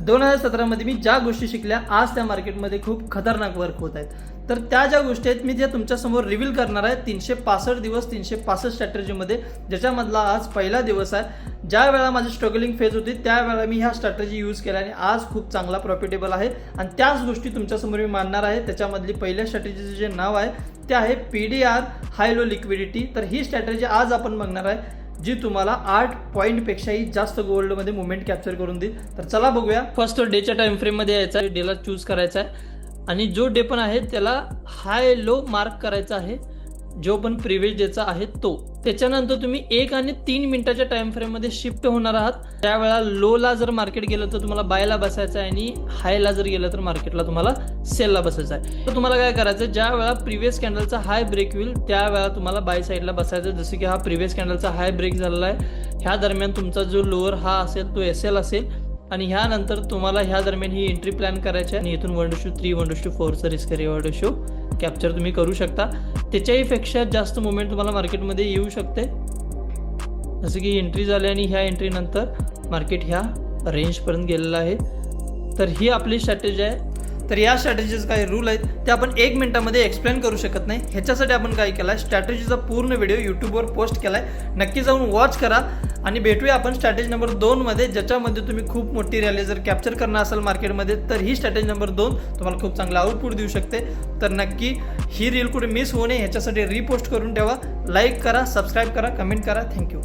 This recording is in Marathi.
2017 मध्ये मी ज्या गोष्टी शिकल्या आज त्या मार्केटमध्ये खूप खतरनाक वर्क होत आहेत. तर त्या ज्या गोष्टी आहेत मी त्या तुमच्यासमोर रिव्हील करणार आहे 365 दिवस 365 स्ट्रॅटेजीमध्ये, ज्याच्यामधला आज पहिला दिवस आहे. ज्या वेळा माझी स्ट्रगलिंग फेज होती त्यावेळा मी ह्या स्ट्रॅटेजी यूज केल्या आणि आज खूप चांगला प्रॉफिटेबल आहे. आणि त्याच गोष्टी तुमच्यासमोर मी मांडणार आहे. त्याच्यामधली पहिल्या स्ट्रॅटेजीचं जे नाव आहे ते आहे PDR हाय लो लिक्विडिटी. तर ही स्ट्रॅटेजी आज आपण बघणार आहे जी तुम्हाला 8 पॉईंटपेक्षाही जास्त गोल्डमध्ये मुवमेंट कॅप्चर करून देईल. तर चला बघूया. फर्स्ट डेच्या टाइम फ्रेममध्ये यायचा आहे, डेला चूज करायचा आहे आणि जो डे पण आहे त्याला हाय लो मार्क करायचा आहे, जो पण प्रिव्हियस डेचा आहे तो. त्याच्यानंतर तुम्ही 1 आणि 3 मिनिटाच्या टाइम फ्रेममध्ये शिफ्ट होणार आहात. त्यावेळेला लोला जर मार्केट गेलं तर तुम्हाला बायला बसायचं आहे आणि हायला जर गेलं तर मार्केटला तुम्हाला सेलला बसायचं आहे. तर तुम्हाला काय करायचं, ज्या वेळा प्रिव्हियस कॅन्डलचा हाय ब्रेक होईल त्यावेळा तुम्हाला बाय साईडला बसायचं. जसं की हा प्रिव्हियस कॅन्डलचा हाय ब्रेक झालेला आहे, ह्या दरम्यान तुमचा जो लोअर हा असेल तो SL असेल आणि ह्यानंतर तुम्हाला ह्या दरम्यान ही एंट्री प्लॅन करायची आहे आणि इथून 1:3 1:4 रिस्क रिवॉर्ड रेशो कॅप्चर तुम्ही करू शकता. त्याच्याही पेक्षा जास्त मुवमेंट तुम्हाला मार्केटमध्ये येऊ शकते. जसं की एंट्री झाली आणि ह्या एंट्री नंतर मार्केट ह्या रेंजपर्यंत गेलेलं आहे. तर ही आपली स्ट्रॅटेजी आहे. तर या स्ट्रॅटेजीचे काही रूल आहेत ते आपण 1 मिनिटामध्ये एक्सप्लेन करू शकत नाही. ह्याच्यासाठी आपण काय केलं आहे, स्ट्रॅटेजीचा पूर्ण व्हिडिओ यूट्यूबवर पोस्ट केला आहे, नक्की जाऊन वॉच करा. आणि भेटूया आपण स्ट्रॅटेजी नंबर 2 मध्ये, ज्याच्यामध्ये तुम्ही खूप मोठी रॅली जर कॅप्चर करणार असाल मार्केटमध्ये तर ही स्ट्रॅटेजी नंबर 2 तुम्हाला खूप चांगला आउटपुट देऊ शकते. तर नक्की ही रील कुठे मिस होऊ नये ह्याच्यासाठी रिपोस्ट करून ठेवा, लाईक करा, सबस्क्राईब करा, कमेंट करा. थँक्यू.